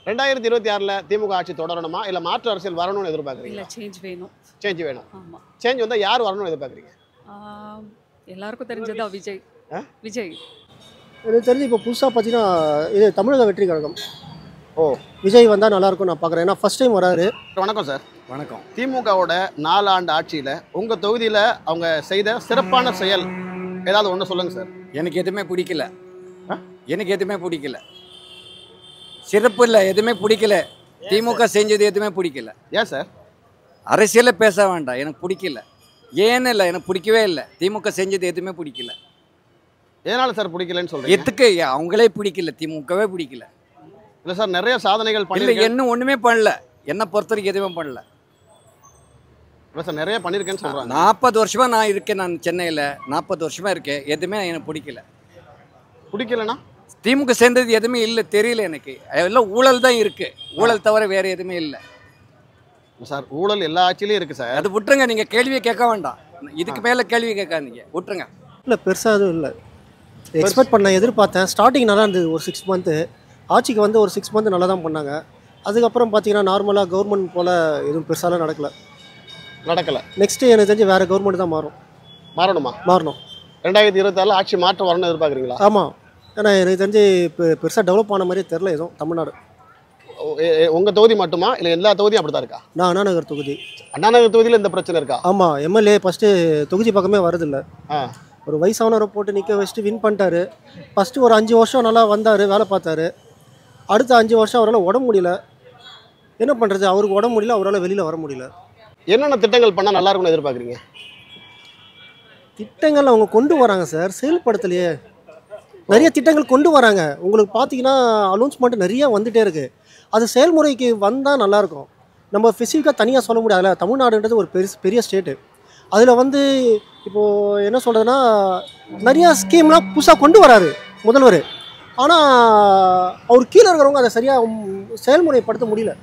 2026ல திமுக ஆட்சி தொடரணுமா இல்ல மாற்று அரசியல் வரணும்னு எதிர்பார்க்குறீங்க? இல்ல சேஞ்ச் வேணும். சேஞ்ச் வேணும். ஆமா. சேஞ்ச் வந்தா யார் வரணும்னு எதிர்பார்க்குறீங்க? எல்லாருக்கும் தெரிஞ்சதா விஜய். விஜய். எனக்கு தெரிஞ்சு இப்போ புதுசாக பார்த்தீங்கன்னா இது தமிழக வெற்றி கழகம். ஓ, விஜய் வந்தால் நல்லாயிருக்கும் நான் பார்க்குறேன். ஏன்னா ஃபர்ஸ்ட் டைம் வராரு. வணக்கம் சார். வணக்கம். திமுகவோட 4 ஆண்டு ஆட்சியில் உங்கள் தொகுதியில் அவங்க செய்த சிறப்பான செயல் ஏதாவது ஒன்று சொல்லுங்கள் சார். எனக்கு எதுவுமே பிடிக்கல. எனக்கு எதுவுமே பிடிக்கல. சிறப்பு இல்லை, எதுவுமே பிடிக்கல. திமுக செஞ்சது எதுவுமே பிடிக்கல. ஏன் சார்? அரசியலில் பேச வேண்டாம், எனக்கு பிடிக்கல. ஏன்னு இல்லை, எனக்கு பிடிக்கவே இல்லை. திமுக செஞ்சது எதுவுமே பிடிக்கல. ஏனால சார் பிடிக்கலன்னு சொல்றீங்க? எதுக்கு அவங்களே பிடிக்கல, திமுகவே பிடிக்கல. இல்லை சார், நிறைய சாதனைகள் இல்லை, பண்ணிருக்கேன். என்ன ஒன்றுமே பண்ணல. என்னை பொறுத்த வரைக்கும் எதுவுமே பண்ணல. இல்லை சார், நிறைய பண்ணியிருக்கேன்னு சொல்கிறாங்க. 40 வருஷமாக நான் இருக்கேன். நான் சென்னையில் 40 வருஷமாக இருக்கேன். எதுவுமே எனக்கு பிடிக்கல. பிடிக்கலன்னா திமுக சேர்ந்தது எதுவுமே இல்லை, தெரியல எனக்கு. எல்லாம் ஊழல் தான் இருக்கு. ஊழல் தவிர வேற எதுவுமே இல்லை சார். ஊழல் எல்லா ஆட்சியிலையும் இருக்குது சார். அது விட்டுருங்க, நீங்கள் கேள்வியை கேட்க வேண்டாம். இதுக்கு மேலே கேள்வி கேட்காதீங்க, விட்டுருங்க. இல்லை பெருசாக எதுவும் இல்லை. எக்ஸ்பெக்ட் பண்ண எதிர்பார்த்தேன். ஸ்டார்டிங் நல்லா இருந்தது. ஒரு 6 மந்த்து ஆட்சிக்கு வந்து ஒரு 6 மந்த் நல்லா தான் பண்ணாங்க. அதுக்கப்புறம் பார்த்தீங்கன்னா நார்மலாக கவர்மெண்ட் போல் எதுவும் பெருசாலாம் நடக்கலை. நெக்ஸ்ட்டு எனக்கு தெரிஞ்சு வேறு கவர்மெண்ட் தான் மாறணும். 2026 ஆட்சி மாற்றம் வரணும்னு எதிர்பார்க்குறீங்களா? ஆமாம். ஏன்னா எனக்கு தெரிஞ்சு இப்போ பெருசாக டெவலப் ஆன மாதிரியே தெரில எதுவும் தமிழ்நாடு. உங்கள் தொகுதி மட்டுமா இல்லை எல்லா தொகுதியும் அப்படி தான் இருக்கா? நான் அண்ணாநகர் தொகுதி. அண்ணாநகர் தொகுதியில் இந்த பிரச்சனை இருக்கா? ஆமாம். எம்எல்ஏ ஃபஸ்ட்டு தொகுதி பக்கமே வரதில்லை. ஆ, ஒரு வயசானவரை போட்டு நிற்க வச்சுட்டு வின் பண்ணிட்டாரு. ஃபஸ்ட்டு ஒரு 5 வருஷம் நல்லா வந்தார், வேலை பார்த்தாரு. அடுத்த 5 வருஷம் அவரால் உடம்பு முடியல. என்ன பண்ணுறது, அவருக்கு உடம்பு முடியல, அவரால் வெளியில் வர முடியல. என்னென்ன திட்டங்கள் பண்ணால் நல்லா இருக்கும்னு எதிர்பார்க்குறீங்க? திட்டங்கள் அவங்க கொண்டு வராங்க சார், செயல்படுத்தலையே. நிறைய திட்டங்கள் கொண்டு வராங்க. உங்களுக்கு பார்த்தீங்கன்னா அனௌன்ஸ்மெண்ட் நிறைய வந்துகிட்டே இருக்குது. அது செயல்முறைக்கு வந்தால் நல்லாயிருக்கும். நம்ம ஃபிசிக்கலாக தனியாக சொல்ல முடியாதுல்ல. தமிழ்நாடுன்றது ஒரு பெரிய ஸ்டேட்டு. அதில் வந்து இப்போது என்ன சொல்கிறதுனா நிறையா ஸ்கீம்லாம் புதுசாக கொண்டு வராரு முதல்வர். ஆனால் அவர் கீழே இருக்கிறவங்க அதை சரியாக செயல்முறைப்படுத்த முடியல.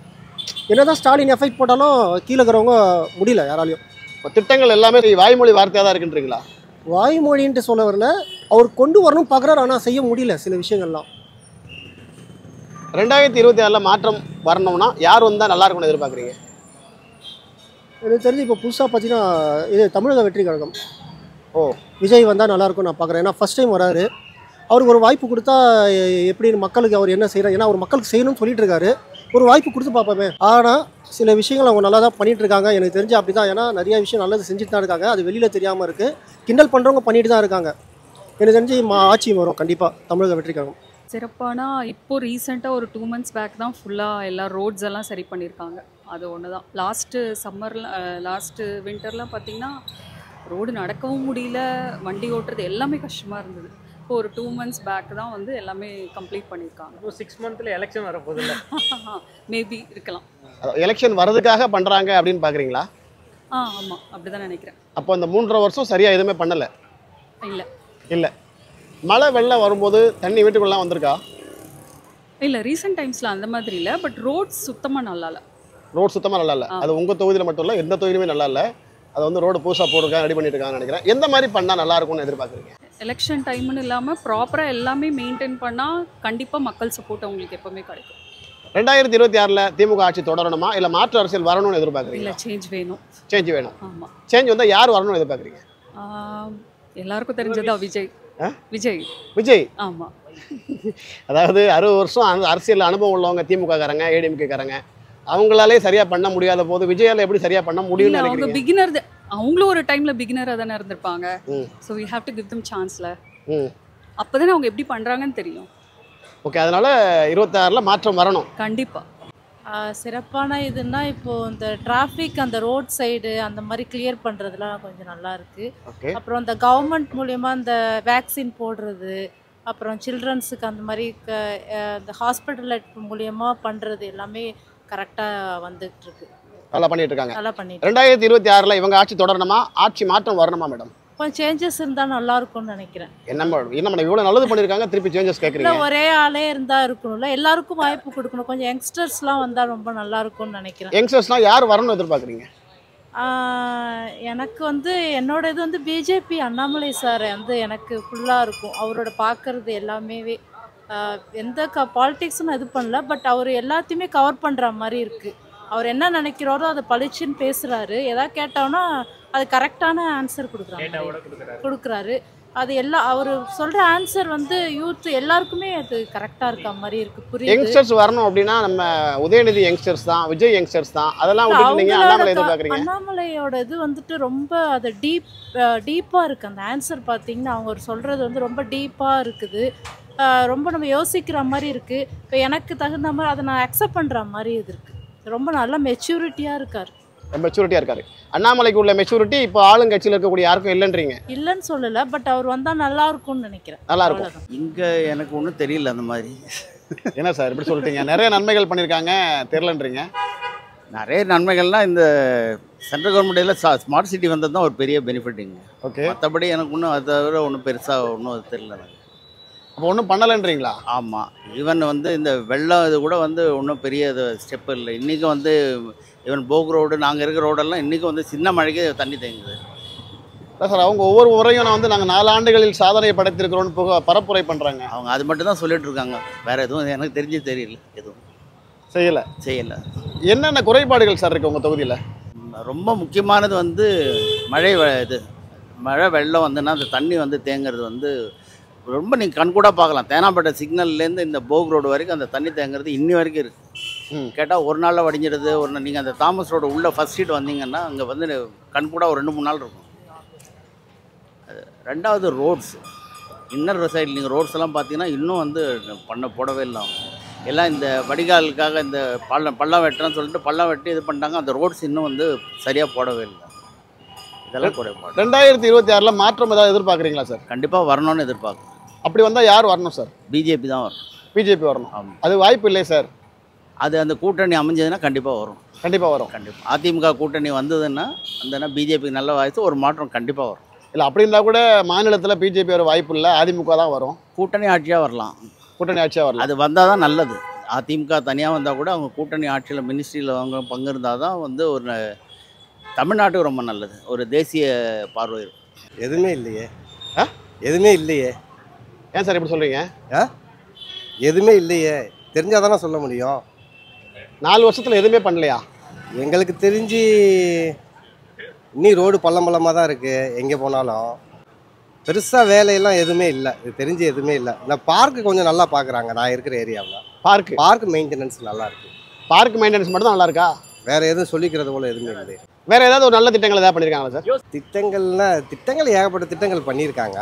என்ன தான் ஸ்டாலின் எஃபெக்ட் போட்டாலும் கீழே இருக்கிறவங்க முடியல யாராலையும். இப்போ திட்டங்கள் எல்லாமே வாய்மொழி வார்த்தையாக தான் இருக்குன்றீங்களா? வாய்மொழின்ட்டு சொல்ல வரல, அவர் கொண்டு வரணும் பார்க்குறாரு, ஆனால் செய்ய முடியல சில விஷயங்கள்லாம். 2026 மாற்றம் வரணும்னா யார் வந்தால் நல்லா இருக்கும்னு எதிர்பார்க்குறீங்க? எனக்கு தெரிஞ்சு இப்போ புதுசாக பார்த்தீங்கன்னா இது தமிழக வெற்றி கழகம். ஓ, விஜய் வந்தால் நல்லாயிருக்கும் நான் பார்க்குறேன். ஏன்னா ஃபஸ்ட் டைம் வராரு. அவருக்கு ஒரு வாய்ப்பு கொடுத்தா எப்படின்னு மக்களுக்கு அவர் என்ன செய்கிறார், ஏன்னா அவர் மக்களுக்கு செய்யணும்னு சொல்லிட்டு இருக்காரு. ஒரு வாய்ப்பு கொடுத்து பார்ப்போமே. ஆனால் சில விஷயங்கள் அவங்க நல்லா தான் பண்ணிகிட்டு இருக்காங்க. எனக்கு தெரிஞ்சு அப்படி தான். ஏன்னா நிறைய விஷயம் நல்லது செஞ்சுட்டு தான் இருக்காங்க. அது வெளியில் தெரியாமல் இருக்குது. கிண்டல் பண்ணுறவங்க பண்ணிட்டு தான் இருக்காங்க. எனக்கு தெரிஞ்சு ஆட்சி வரும் கண்டிப்பாக தமிழக வெற்றி கழகம். சிறப்பானா இப்போ ரீசெண்டாக ஒரு 2 months பேக் தான் ஃபுல்லாக எல்லா ரோட்ஸ் எல்லாம் சரி பண்ணியிருக்காங்க. அது ஒன்று தான். லாஸ்ட்டு வின்டர்லாம் பார்த்திங்கன்னா ரோடு நடக்கவும் முடியல, வண்டி ஓட்டுறது எல்லாமே கஷ்டமாக இருந்தது. இப்போ ஒரு 2 months பேக் தான் வந்து எல்லாமே கம்ப்ளீட் பண்ணியிருக்காங்க. இப்போ 6 monthல எலெக்ஷன் வரப்போகுது இல்லை? மேபி இருக்கலாம். எலெக்ஷன் வரதுக்காக பண்ணுறாங்க அப்படின்னு பார்க்குறீங்களா? ஆமாம், அப்படி தான் நினைக்கிறேன். அப்போ இந்த 3.5 வருஷம் சரியாக எதுவுமே பண்ணலை? இல்லை. மழை வெள்ளம் வரும்போது தண்ணி வீட்டுக்குள்ளலாம் வந்திருக்கா? இல்லை, ரீசெண்ட் டைம்ஸில் அந்த மாதிரி இல்லை. பட் ரோட்ஸ் சுத்தமாக நல்லா இல்லை. ரோடு சுத்தமாக நல்லா இல்லை. அது உங்கள் தொகுதியில் மட்டும் இல்லை, எந்த தொகுதியிலுமே நல்லா இல்லை. அது வந்து ரோடு புதுசாக போட்டிருக்காங்க, ரெடி பண்ணிட்டு இருக்காங்கன்னு நினைக்கிறேன். எந்த மாதிரி பண்ணால் நல்லா இருக்கும்னு எதிர்பார்க்குறீங்க? எலெக்ஷன் டைம்னு இல்லாமல் ப்ராப்பராக எல்லாமே மெயின்டைன் பண்ணால் கண்டிப்பாக மக்கள் சப்போர்ட் அவங்களுக்கு எப்போவுமே கிடைக்கும். 2026 திமுக ஆட்சி தொடரணுமா இல்லை மாற்று அரசியல் வரணும்னு எதிர்பார்க்குறீங்க? இல்லை, சேஞ்ச் வேணும். சேஞ்ச் வேணும். ஆமாம். சேஞ்ச் வந்தால் யார் வரணும்னு எதிர்பார்க்குறீங்க? எல்லாருக்கும் தெரிஞ்சதா விஜய். ஆமாம். அதாவது 60 வருஷம் அரசியல் அனுபவம் உள்ளவங்க திமுக காரங்க, ஏடிஎம்கே காரங்க, அவங்களாலே சரியா பண்ண முடியாத போது விஜயால எப்படி சரியா பண்ண முடியும்னு அவங்க நினைக்கிறீங்க? பிகினர், அவங்களும் ஒரு டைம்ல பிகினரா தானே இருந்திருப்பாங்க. So we have to give them சான்ஸ்ல. அப்போதானே அவங்க எப்படி பண்றாங்கன்னு தெரியும். ஓகே, அதனால 26ல் மாற்றம் வரணும் கண்டிப்பா. சிறப்பான இதுன்னா இப்போது இந்த டிராஃபிக் அந்த ரோட் சைடு அந்த மாதிரி கிளியர் பண்ணுறதுலாம் கொஞ்சம் நல்லா இருக்குது. அப்புறம் இந்த கவர்மெண்ட் மூலயமா இந்த வேக்சின் போடுறது, அப்புறம் சில்ட்ரன்ஸுக்கு அந்த மாதிரி இந்த ஹாஸ்பிட்டல் மூலயமா பண்ணுறது எல்லாமே கரெக்டாக வந்துட்டுருக்கு. நல்லா பண்ணிட்டு இருக்காங்க. நல்லா பண்ணிட்டு 2026ல் இவங்க ஆட்சி தொடரணுமா, ஆட்சி மாற்றம் வரணுமா மேடம்? கொஞ்சம் சேஞ்சஸ் இருந்தால் நல்லா இருக்கும்னு நினைக்கிறேன். என்ன மேடம் இவ்வளோ நல்லது பண்ணியிருக்காங்க, திருப்பி சேஞ்சஸ் கேட்குறீங்க? ஒரே ஆளே இருந்தால் இருக்கணும்ல, எல்லாருக்கும் வாய்ப்பு கொடுக்கணும். கொஞ்சம் யங்ஸ்டர்ஸ்லாம் வந்தால் ரொம்ப நல்லா இருக்கும்னு நினைக்கிறேன். யங்ஸ்டர்ஸ்னால் யார் வரணும்னு எதிர்பார்க்குறீங்க? எனக்கு வந்து என்னோட இது வந்து பிஜேபி அண்ணாமலை சார் வந்து எனக்கு ஃபுல்லாக இருக்கும். அவரோட பார்க்குறது எல்லாமே எந்த பாலிடிக்ஸ்னு இது பண்ணல, பட் அவர் எல்லாத்தையுமே கவர் பண்ணுற மாதிரி இருக்குது. அவர் என்ன நினைக்கிறாரோ அதை பளிச்சுன்னு பேசுகிறாரு. எதாவது கேட்டோன்னா அது கரெக்டான ஆன்சர் கொடுக்குறாரு. அது எல்லாம் அவர் சொல்கிற ஆன்சர் வந்து யூத் எல்லாருக்குமே அது கரெக்டாக இருக்க மாதிரி இருக்குது. புரியுது. யங்ஸ்டர்ஸ் வரணும் அப்படின்னா நம்ம உதயநிதி யங்ஸ்டர்ஸ் தான், விஜய் யங்ஸ்டர்ஸ் தான், அதெல்லாம் விட்டுட்டு நீங்க அண்ணாமலை எதிர்பார்க்குறீங்க. அண்ணாமலையோட இது வந்துட்டு ரொம்ப அது டீப்பாக இருக்குது. அந்த ஆன்சர் பார்த்தீங்கன்னா அவங்க சொல்கிறது வந்து ரொம்ப டீப்பாக இருக்குது. ரொம்ப நம்ம யோசிக்கிற மாதிரி இருக்குது. இப்போ எனக்கு தகுந்த மாதிரி அதை நான் அக்செப்ட் பண்ணுற மாதிரி இது இருக்குது. ரொம்ப நல்லா மெச்சூரிட்டியாக இருக்கார். மெச்சூரிட்டியாக இருக்காரு. அண்ணாமலைக்கு உள்ள மெச்சூரிட்டி இப்போ ஆளுங்கட்சியில் இருக்கக்கூடிய யாருக்கும் இல்லைன்றீங்க. இல்லைன்னு சொல்லலை, பட் அவர் வந்தால் நல்லா இருக்கும்னு நினைக்கிறேன். நல்லா இருக்கும். இங்கே எனக்கு ஒன்றும் தெரியல அந்த மாதிரி. என்ன சார் இப்படி சொல்லிட்டீங்க? நிறைய நன்மைகள் பண்ணியிருக்காங்க, தெரிலன்றீங்க. நிறைய நன்மைகள்லாம் இந்த சென்ட்ரல் கவர்மெண்ட்டில் ஸ்மார்ட் சிட்டி வந்தது தான் ஒரு பெரிய பெனிஃபிட்டுங்க. ஓகே. மற்றபடி எனக்கு ஒன்றும் அதை தவிர ஒன்றும் பெருசாக ஒன்றும் அது தெரியல எனக்கு. அப்போ ஒன்றும் பண்ணலைன்றீங்களா? ஆமாம். ஈவன் வந்து இந்த வெள்ளம் இது கூட வந்து ஒன்றும் பெரிய இது ஸ்டெப் இல்லை. இன்றைக்கும் வந்து ஈவன் போக் ரோடு நாங்கள் இருக்கிற ரோடெல்லாம் இன்றைக்கும் வந்து சின்ன மழைக்கு தண்ணி தேங்குது. இல்லை சார், அவங்க ஒவ்வொரு முறையும் நான் வந்து நாங்கள் 4 ஆண்டுகளில் சாதனை படைத்திருக்கிறோன்னு பரப்புரை பண்ணுறாங்க. அவங்க அது மட்டும் தான் சொல்லிட்டு இருக்காங்க. வேறு எதுவும் எனக்கு தெரிஞ்சு தெரியல. எதுவும் செய்யலை. என்னென்ன குறைபாடுகள் சார் இருக்குது உங்கள் தொகுதியில்? ரொம்ப முக்கியமானது வந்து மழை வெள்ளம் வந்துன்னா அந்த தண்ணி வந்து தேங்குறது வந்து ரொம்ப நீங்கள் கண்கூடாக பார்க்கலாம். தேனாம்பேட்டை சிக்னல்லேருந்து இந்த போக் ரோடு வரைக்கும் அந்த தண்ணி தேங்குறது இன்னி வரைக்கும் இருக்குது. கேட்டால் ஒரு நாளில் வடிஞ்சிடுது. ஒரு நாள் நீங்கள் அந்த தாமஸ் ரோடு உள்ளே ஃபஸ்ட் ஸ்ட்ரீட் வந்தீங்கன்னா அங்கே வந்து கண்கூடாக ஒரு 2-3 நாள் இருக்கும். ரெண்டாவது ரோட்ஸ், இன்னர் சைடு நீங்கள் ரோட்ஸ் எல்லாம் பார்த்தீங்கன்னா இன்னும் வந்து போடவே இல்லை. அவங்க எல்லாம் இந்த வடிகாலுக்காக இந்த பள்ளம் வெட்டுறேன்னு சொல்லிட்டு பள்ளம் வெட்டி இது பண்ணிட்டாங்க. அந்த ரோட்ஸ் இன்னும் வந்து சரியாக போடவே இல்லை. இதெல்லாம் குறைபாடு. 2026 மாற்றம் ஏதாவது எதிர்பார்க்குறீங்களா சார்? கண்டிப்பாக வரணும்னு எதிர்பார்க்குறேன். அப்படி வந்தால் யார் வரணும் சார்? பிஜேபி தான் வரணும். பிஜேபி வரணும். ஆமாம். அது வாய்ப்பு இல்லை சார். அது அந்த கூட்டணி அமைஞ்சதுன்னா கண்டிப்பாக வரும். கண்டிப்பாக வரும். கண்டிப்பாக அதிமுக கூட்டணி வந்ததுன்னா அந்த பிஜேபிக்கு நல்ல வாய்ப்பு, ஒரு மாற்றம் கண்டிப்பாக வரும். இல்லை அப்படி இருந்தால் கூட மாநிலத்தில் பிஜேபி வர வாய்ப்பு இல்லை, அதிமுக தான் வரும். கூட்டணி ஆட்சியாக வரலாம். கூட்டணி ஆட்சியாக வரலாம். அது வந்தால் தான் நல்லது. அதிமுக தனியாக வந்தால் கூட அவங்க கூட்டணி ஆட்சியில் மினிஸ்ட்ரியில் அவங்க பங்கு இருந்தால் தான் வந்து ஒரு தமிழ்நாட்டுக்கு ரொம்ப நல்லது. ஒரு தேசிய பார்வை இருக்கும். எதுவுமே இல்லையே. எதுவுமே இல்லையே. ஏன் சார் இப்படி சொல்கிறீங்க? எதுவுமே இல்லையே. தெரிஞ்சால் தானே சொல்ல முடியும். 4 வருஷத்தில் எதுவுமே பண்ணலையா? எங்களுக்கு தெரிஞ்சு இன்னி ரோடு பள்ளமாக தான் இருக்குது. எங்கே போனாலும் பெருசாக வேலையெல்லாம் எதுவுமே இல்லை. இது தெரிஞ்சு எதுவுமே இல்லை. இந்த பார்க்கு கொஞ்சம் நல்லா பார்க்குறாங்க. நான் இருக்கிற ஏரியாவில் பார்க் மெயின்டெனன்ஸ் நல்லா இருக்குது. பார்க் மெயின்டெனன்ஸ் மட்டும் தான் நல்லா இருக்கா? வேறு எதுவும் சொல்லிக்கிறது போல் எதுவுமே இல்லை. வேறு ஏதாவது ஒரு நல்ல திட்டங்கள் ஏதாவது பண்ணியிருக்காங்களா சார்? திட்டங்கள் ஏகப்பட்ட திட்டங்கள் பண்ணியிருக்காங்க.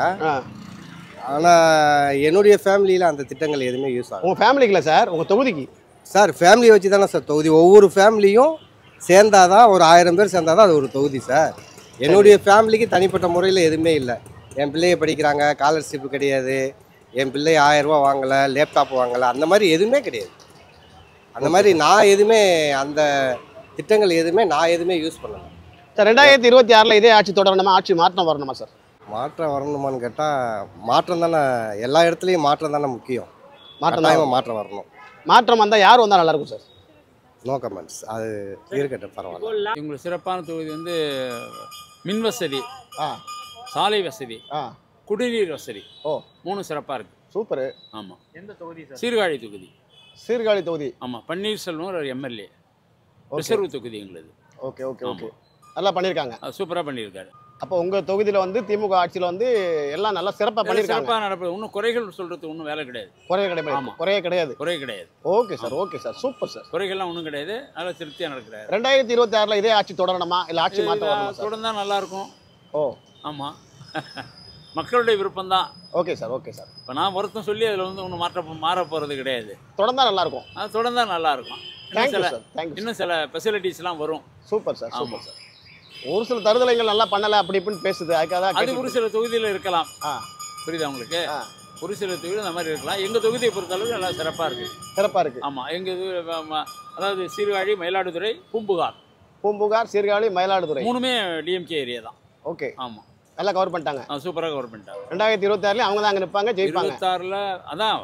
ஆனால் என்னுடைய ஃபேமிலியில் அந்த திட்டங்கள் எதுவுமே யூஸ் ஆகும். உங்கள் ஃபேமிலிக்கு இல்லை சார், உங்கள் தொகுதிக்கு. சார் ஃபேமிலியை வச்சு தானே சார் தொகுதி. ஒவ்வொரு ஃபேமிலியும் சேர்ந்தாதான், ஒரு 1000 பேர் சேர்ந்தாதான் அது ஒரு தொகுதி சார். என்னுடைய ஃபேமிலிக்கு தனிப்பட்ட முறையில் எதுவுமே இல்லை. என் பிள்ளைய படிக்கிறாங்க, ஸ்காலர்ஷிப் கிடையாது. என் பிள்ளை 1000 ரூபா வாங்கலை, லேப்டாப் வாங்கலை, அந்த மாதிரி எதுவுமே கிடையாது. அந்த மாதிரி நான் எதுவுமே அந்த திட்டங்கள் எதுவுமே நான் எதுவுமே யூஸ் பண்ணலை சார். 2026 இதே ஆட்சி தொடரணுமா, ஆட்சி மாற்றம் வரணுமா சார்? மாற்றம் வரணுமான்னு கேட்டால் மாற்றம் தானே. எல்லா இடத்துலையும் மாற்றம் தானே முக்கியம். மாற்றம் வரணும். மாற்றம் வந்தால் யார் வந்தால் நல்லாயிருக்கும் சார்? No comments. அது இருக்கட்டும், பரவாயில்ல. எங்களுக்கு சிறப்பான தொகுதி வந்து மின் வசதி, சாலை வசதி, குடிநீர் வசதி 3 சிறப்பாக இருக்குது. சூப்பரு. ஆமாம். எந்த தொகுதி சார்? சீர்காழி தொகுதி. சீர்காழி தொகுதி. ஆமாம். பன்னீர்செல்வம் ஒரு எம்எல்ஏ. ரிசர்வ் தொகுதி எங்களுது. Okay okay okay. நல்லா பண்ணியிருக்காங்க. சூப்பராக பண்ணியிருக்காரு. அப்போ உங்கள் தொகுதியில் வந்து திமுக ஆட்சியில் வந்து எல்லாம் நல்லா சிறப்பாக பண்ணியிருக்காங்க. சிறப்பாக நடப்பது. இன்னும் குறைகள் சொல்கிறது ஒன்றும் வேலை கிடையாது. குறையே கிடையாது. Okay sir, okay sir, super sir. குறைகள்லாம் ஒன்றும் கிடையாது. நல்லா திருப்தியாக நடக்கிறாரு. 2026 இதே ஆட்சி தொடரணுமா இல்லை ஆட்சி மாற்றம் வரணுமா? தொடர்ந்தா நல்லாயிருக்கும். ஆமாம். மக்களுடைய விருப்பம் தான். Okay sir, okay sir. இப்போ நான் வருத்தம் சொல்லி அதில் வந்து ஒன்றும் மாற போகிறது கிடையாது. தொடர்ந்தா நல்லா இருக்கும். தொடர்ந்தா நல்லா இருக்கும். இன்னும் சில ஃபெசிலிட்டிஸ்லாம் வரும். Super sir, super sir. ஒரு சில தருதலைகள் நல்லா பண்ணலை அப்படி இப்படின்னு பேசுது. அது ஒரு சில தொகுதியில் இருக்கலாம். புரியுதா உங்களுக்கு? ஒரு சில தொகுதியில் அந்த மாதிரி இருக்கலாம். எங்கள் தொகுதியை பொறுத்தளவு நல்லா சிறப்பாக இருக்குது. ஆமாம். எங்கள் அதாவது சீர்காழி, மயிலாடுதுறை, பூம்புகார், சீர்காழி, மயிலாடுதுறை 3மே டிஎம்கே ஏரியா தான். ஓகே. ஆமாம். நல்லா கவர் பண்ணிட்டாங்க. சூப்பராக கவர் பண்ணிட்டாங்க. 2026 அவங்க தான் அங்கே நிற்பாங்க, ஜெயிப்பாங்க. 2026 அதான்